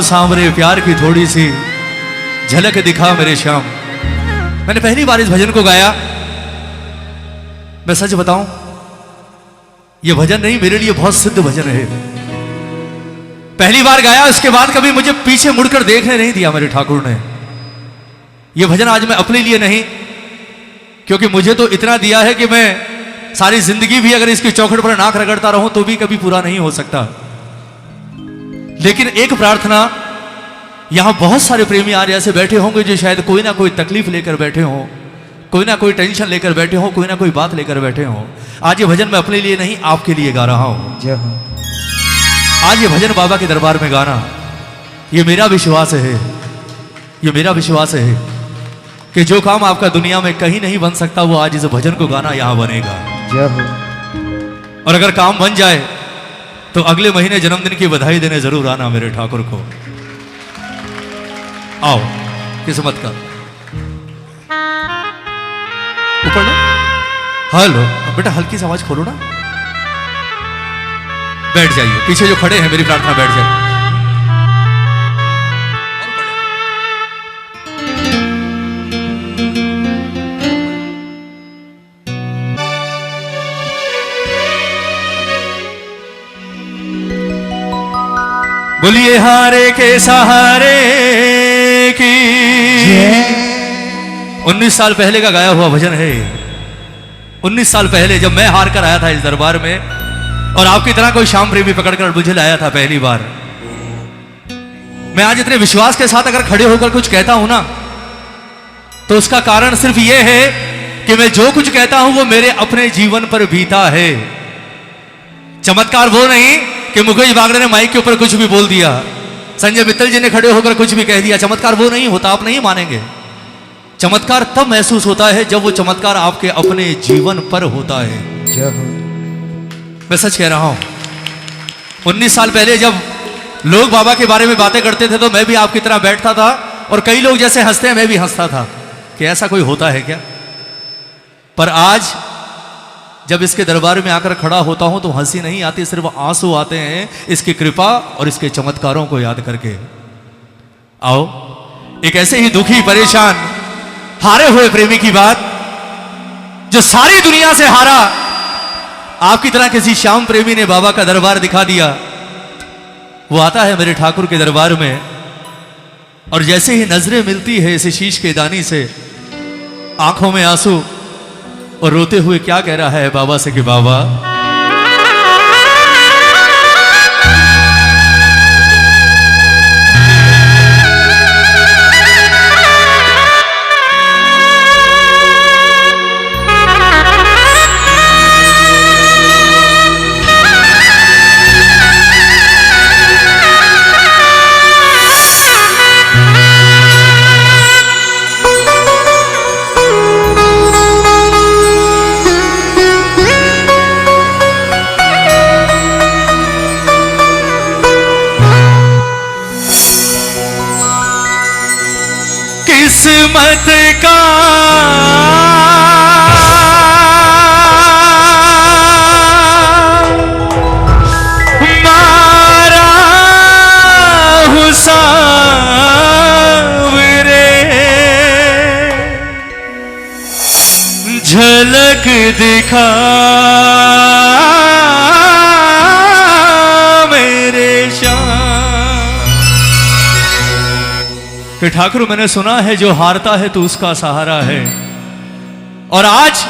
सांवरे प्यार की थोड़ी सी झलक दिखा मेरे श्याम। मैंने पहली बार इस भजन को गाया। मैं सच बताऊं, यह भजन नहीं, मेरे लिए बहुत सिद्ध भजन है। पहली बार गाया, उसके बाद कभी मुझे पीछे मुड़कर देखने नहीं दिया मेरे ठाकुर ने। यह भजन आज मैं अपने लिए नहीं, क्योंकि मुझे तो इतना दिया है कि मैं सारी जिंदगी भी अगर इसकी चौखट पर नाक रगड़ता रहूं तो भी कभी पूरा नहीं हो सकता। लेकिन एक प्रार्थना, यहां बहुत सारे प्रेमी आज ऐसे बैठे होंगे जो शायद कोई ना कोई तकलीफ लेकर बैठे हों, कोई ना कोई टेंशन लेकर बैठे हों, कोई ना कोई बात लेकर बैठे हों। आज ये भजन मैं अपने लिए नहीं, आपके लिए गा रहा हूं। आज ये भजन बाबा के दरबार में गाना, ये मेरा विश्वास है, ये मेरा विश्वास है कि जो काम आपका दुनिया में कहीं नहीं बन सकता वो आज इस भजन को गाना यहां बनेगा। और अगर काम बन जाए तो अगले महीने जन्मदिन की बधाई देने जरूर आना मेरे ठाकुर को। आओ, किस्मत का ऊपर लो। हेलो बेटा, हल्की सी आवाज खोलो ना। बैठ जाइए, पीछे जो खड़े हैं मेरी प्रार्थना बैठ जाइए। बोलिए हारे के सहारे की। 19 साल पहले का गाया हुआ भजन है। 19 साल पहले जब मैं हार कर आया था इस दरबार में और आपकी तरह कोई श्याम प्रेमी पकड़कर मुझे लाया था पहली बार। मैं आज इतने विश्वास के साथ अगर खड़े होकर कुछ कहता हूं ना, तो उसका कारण सिर्फ यह है कि मैं जो कुछ कहता हूं वो मेरे अपने जीवन पर बीता है। चमत्कार वो नहीं कि मुकेश बागड़े ने माइक के ऊपर कुछ भी बोल दिया, संजय मित्तल जी ने खड़े होकर कुछ भी कह दिया। चमत्कार वो नहीं होता, आप नहीं मानेंगे। चमत्कार तब महसूस होता है जब वो चमत्कार आपके अपने जीवन पर होता है। मैं सच कह रहा हूं, 19 साल पहले जब लोग बाबा के बारे में बातें करते थे तो मैं भी आपकी तरह बैठता था और कई लोग जैसे हंसते हैं मैं भी हंसता था कि ऐसा कोई होता है क्या। पर आज जब इसके दरबार में आकर खड़ा होता हूं तो हंसी नहीं आती, सिर्फ आंसू आते हैं इसकी कृपा और इसके चमत्कारों को याद करके। आओ, एक ऐसे ही दुखी परेशान हारे हुए प्रेमी की बात, जो सारी दुनिया से हारा, आपकी तरह किसी श्याम प्रेमी ने बाबा का दरबार दिखा दिया। वो आता है मेरे ठाकुर के दरबार में और जैसे ही नजरें मिलती है इस शीश के दानी से, आंखों में आंसू, और रोते हुए क्या कह रहा है बाबा से कि बाबा किस्मत का मारा हूँ सांवरे, झलक दिखा मेरे श्याम। कि ठाकुर मैंने सुना है जो हारता है तो उसका सहारा है, और आज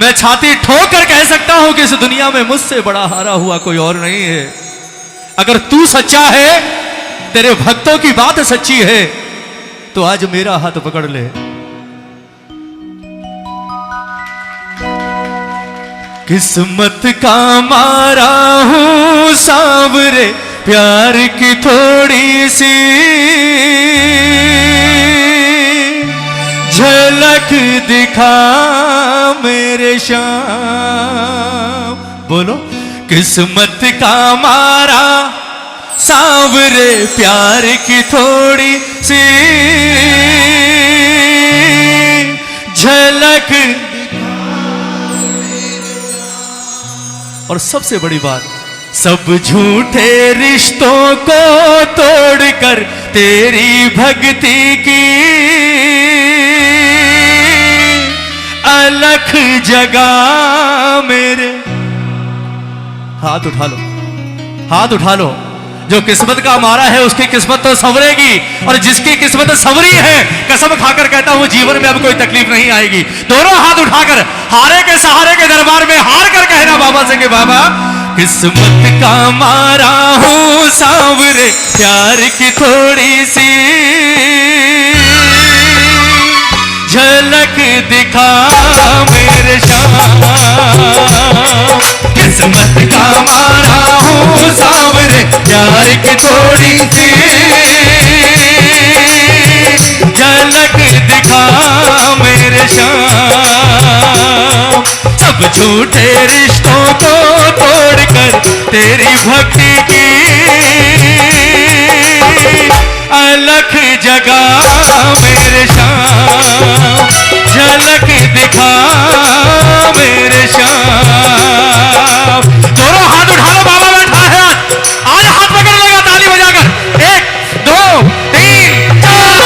मैं छाती ठोक कर कह सकता हूं कि इस दुनिया में मुझसे बड़ा हारा हुआ कोई और नहीं है। अगर तू सच्चा है, तेरे भक्तों की बात सच्ची है, तो आज मेरा हाथ पकड़ ले। किस्मत का मारा हूं सांवरे, प्यार की थोड़ी सी झलक दिखा मेरे श्याम। बोलो, किस्मत का मारा सांवरे, प्यार की थोड़ी सी झलक। और सबसे बड़ी बात, सब झूठे रिश्तों को तोड़कर तेरी भक्ति की अलख जगा मेरे। हाथ उठा लो, हाथ उठा लो। जो किस्मत का मारा है उसकी किस्मत तो संवरेगी, और जिसकी किस्मत संवरी है कसम खाकर कहता हूं जीवन में अब कोई तकलीफ नहीं आएगी। दोनों हाथ उठाकर हारे के सहारे के दरबार में हार कर कहना बाबा से कि बाबा किस्मत का मारा हूं सांवरे, प्यार की थोड़ी सी झलक दिखा मेरे श्याम। किस्मत का मारा हूं सांवरे, प्यार की थोड़ी सी झलक दिखा मेरे श्याम। सब झूठे रिश्तों को तोड़कर तेरी भक्ति की अलख जगा मेरे श्याम, झलक दिखा मेरे श्याम। दोनों हाथ उठा लो, बाबा बैठा है आज हाथ पकड़ लेगा ताली बजाकर। 1 2 3 4।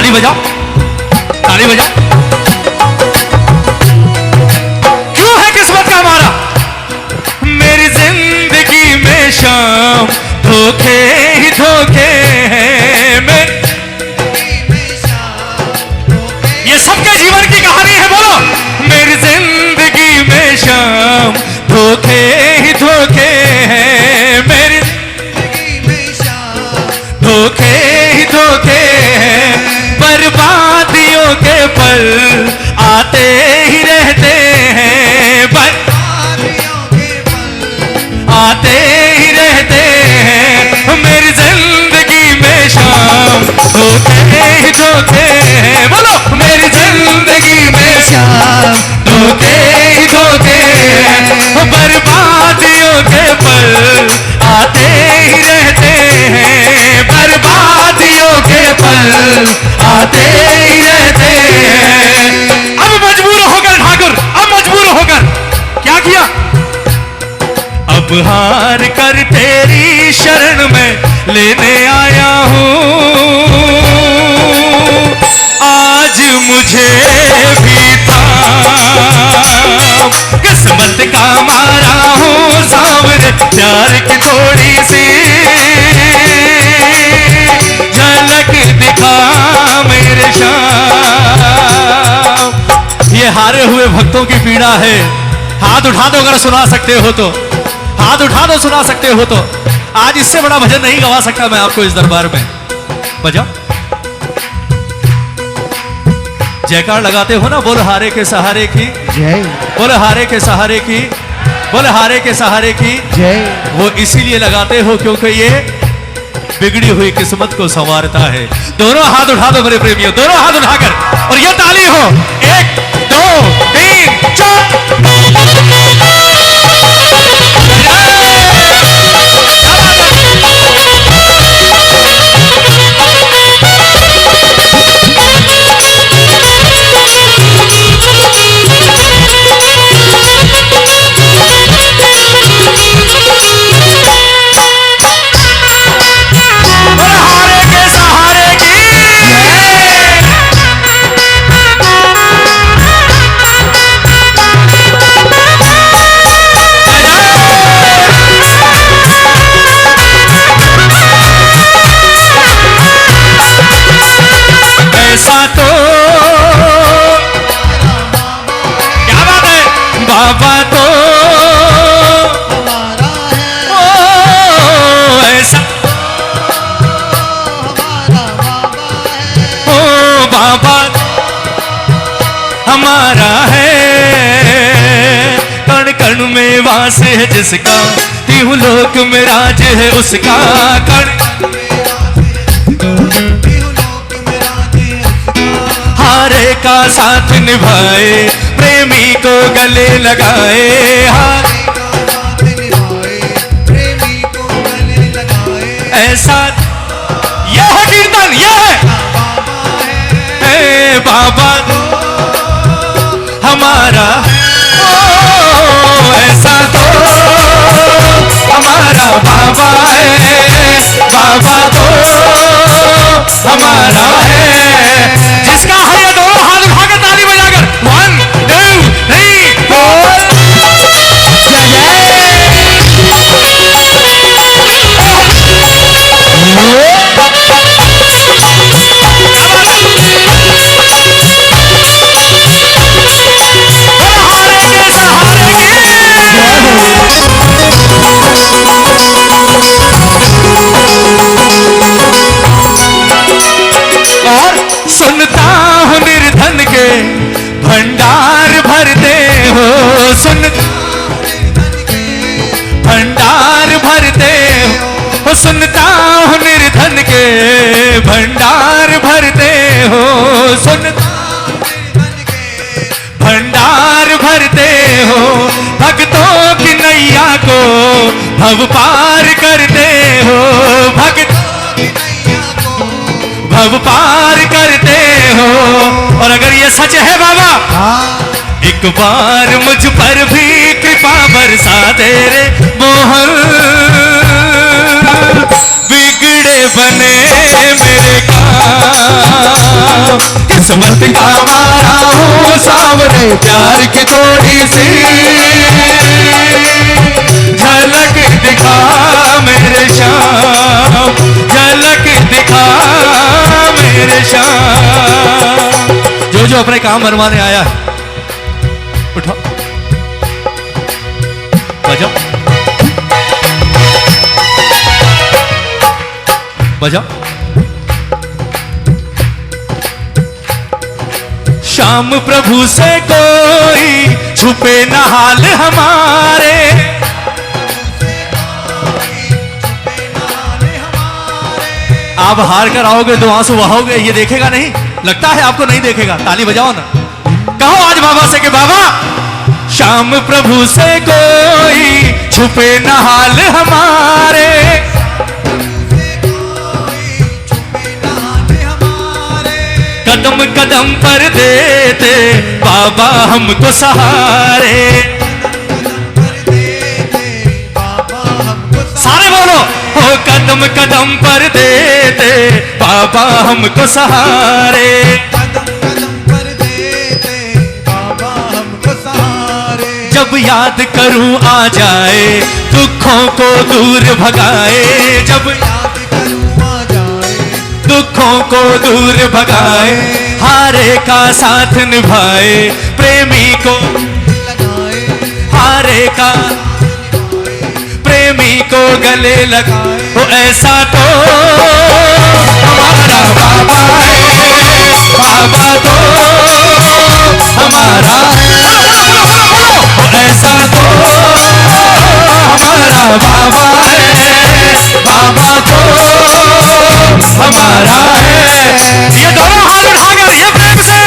बजाओ, ताली बजाओ। क्यों है किस्मत का मारा मेरी जिंदगी में शाम, धोखे ही धोखे हैं। ये सबके जीवन की कहानी है, बोलो। मेरी जिंदगी में शाम, धोखे ही धोखे हैं। मेरी धोखे ही धोखे हैं। बर्बादियों के पल आते ही रहते हैं, आते ही रहते हैं। मेरी जिंदगी में शाम, धोखे ही धोखे हैं। बोलो मेरी जिंदगी में शाम, धोखे ही धोखे हैं। बर्बादियों के पल आते ही रहते हैं, बर्बादियों के पल आते ही रहते हैं। अब मजबूर होकर ठाकुर, अब मजबूर होकर क्या किया? अब हार कर तेरी शरण में लेने आया हूं, आज मुझे भी थाम। किस्मत का मारा हूं सांवरे, प्यार की थोड़ी सी झलक दिखा मेरे श्याम। ये हारे हुए भक्तों की पीड़ा है। हाथ उठा दो अगर सुना सकते हो तो, हाथ उठा दो सुना सकते हो तो। आज इससे बड़ा भजन नहीं गवा सकता मैं आपको इस दरबार में। बजाओ, जयकार लगाते हो ना, बोल हारे के सहारे की जय, बोल हारे के सहारे की, बोल हारे के सहारे की जय। वो इसीलिए लगाते हो क्योंकि ये बिगड़ी हुई किस्मत को संवारता है। दोनों हाथ उठा दो मेरे प्रेमियों, दोनों हाथ उठाकर, और ये ताली हो। 1 2 3 4। हमारा है, कण कण में वास है जिसका, तीहू लोक में राज है उसका। कण हारे का साथ निभाए, प्रेमी को गले लगाए, प्रेमी को गले लगाए। ऐसा यह है कीर्तन, यह है बाबा हमारा, ऐसा तो हमारा बाबा है, बाबा तो हमारा है। जिसका है ये दोनों हाथ उठाकर ताली बजाकर 1 2 3 4 और सुनता हूँ निर्धन के भंडार भरते हो, भंडार भरते हो, सुनता हूँ निर्धन के भंडार भरते हो, भंडार भरते हो, भक्तों की नैया को भव पार करते हो, भव पार करते हो। और अगर ये सच है बाबा, एक बार मुझ पर भी कृपा बरसा तेरे मोहन, बिगड़े बने मेरे काम, किस्मत का मारा हूँ सावरे, प्यार की थोड़ी सी झलक दिखा मेरे श्याम, झलक दिखा मेरे श्याम। जो अपने काम बनवाने आया है उठो, बजाओ बजाओ। श्याम प्रभु से कोई छुपे न हाल हमारे, आप हार कर आओगे तो आंसू बहाओगे, ये देखेगा नहीं, लगता है आपको नहीं देखेगा। ताली बजाओ ना, कहो आज बाबा से कि बाबा श्याम प्रभु से कोई छुपे न हाल हमारे, कदम कदम पर देते बाबा हमको सहारे, सारे बोलो हो, कदम कदम पर देते बाबा हमको सहारे, जब याद करूं आ जाए दुखों को दूर भगाए, जब याद करूं आ जाए दुखों को दूर भगाए, हारे का साथ निभाए, प्रेमी को लगाए, हारे का प्रेमी को गले लगाए। वो ऐसा तो हमारा बाबा है, बाबा तो हमारा है, ऐसा तो हमारा बाबा है, बाबा तो हमारा है। ये दोनों हाथ उठाकर ये प्रेम से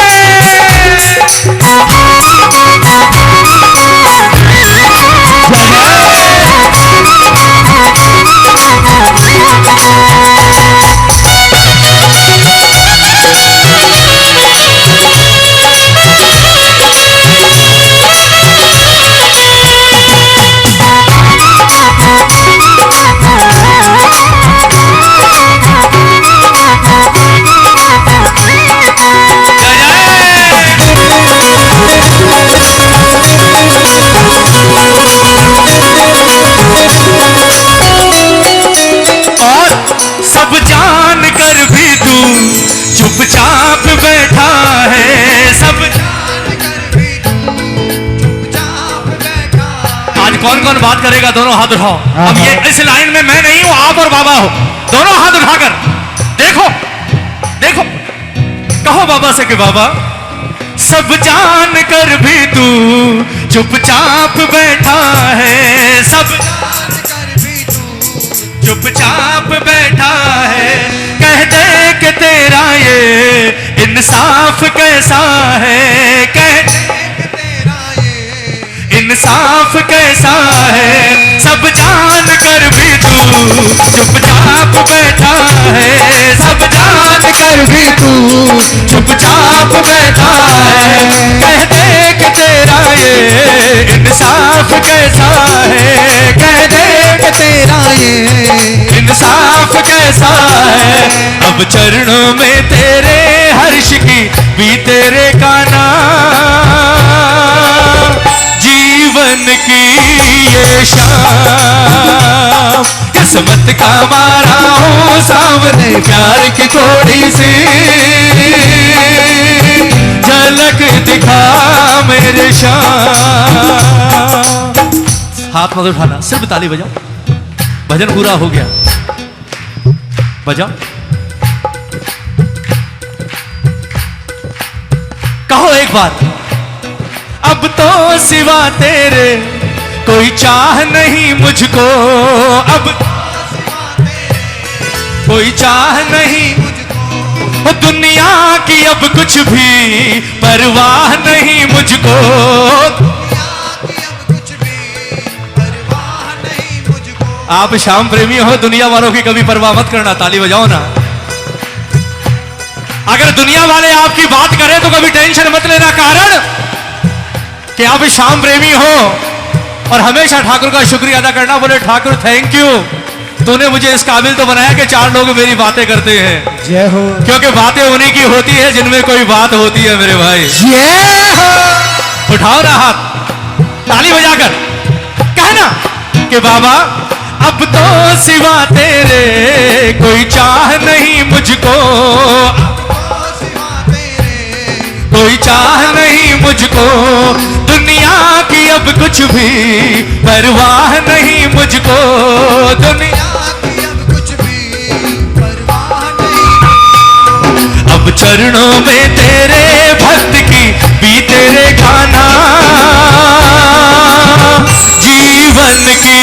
चुपचाप बैठा है, सब आज कौन कौन बात करेगा? दोनों हाथ उठाओ। अब ये इस लाइन में मैं नहीं हूं, आप और बाबा हो। दोनों हाथ उठाकर देखो देखो, कहो बाबा से कि बाबा सब जान कर भी तू चुपचाप बैठा है, सब जान कर भी तू चुपचाप बैठा है, कह दे कि तेरा ये इंसाफ कैसा है, बैठा है, सब जान कर भी तू चुपचाप बैठा है। कह दे कि तेरा ये इंसाफ कैसा है, कह दे कि तेरा ये इंसाफ कैसा है। अब चरणों में तेरे हर्ष की भी तेरे का नाम, जीवन की ये शाम किस्मत का मारा हूँ सामने, प्यार की थोड़ी सी झलक दिखा मेरे शाम। हाथ मत उठाना, सिर्फ ताली बजाओ, भजन पूरा हो गया, बजाओ। कहो एक बार, अब तो सिवा तेरे कोई चाह नहीं मुझको, अब कोई चाह नहीं मुझको, दुनिया की अब कुछ भी परवाह नहीं मुझको, आप श्याम प्रेमी हो, दुनिया वालों की कभी परवाह मत करना, ताली बजाओ ना। अगर दुनिया वाले आपकी बात करें तो कभी टेंशन मत लेना, कारण कि आप श्याम प्रेमी हो और हमेशा ठाकुर का शुक्रिया अदा करना, बोले ठाकुर थैंक यू, तूने मुझे इस काबिल तो बनाया कि 4 लोग मेरी बातें करते हैं। जय हो। क्योंकि बातें उन्हीं की होती है जिनमें कोई बात होती है मेरे भाई। जय हो। उठाओ ना हाथ, ताली बजाकर कहना कि बाबा अब तो सिवा तेरे कोई चाह नहीं मुझको, कोई चाह नहीं मुझको, दुनिया की अब कुछ भी परवाह नहीं मुझको, दुनिया की अब कुछ भी परवाह नहीं। अब चरणों में तेरे भक्त की भी तेरे गाना, जीवन की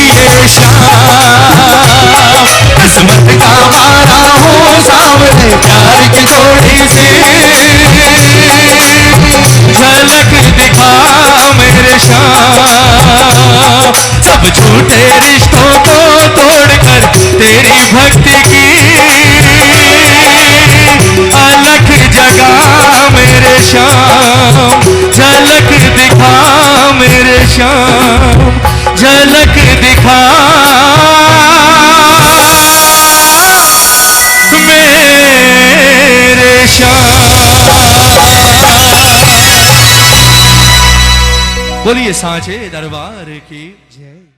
ये शाम किस्मत का मारा हूँ सामने, प्यार की थोड़ी सी झलक दिखा मेरे शाम। सब झूठे रिश्तों को तोड़कर तेरी भक्ति की अलग जगा मेरे शाम, झलक दिखा मेरे शाम, झलक दिखा मेरे शाम। बोलिए सांचे दरबार की जय।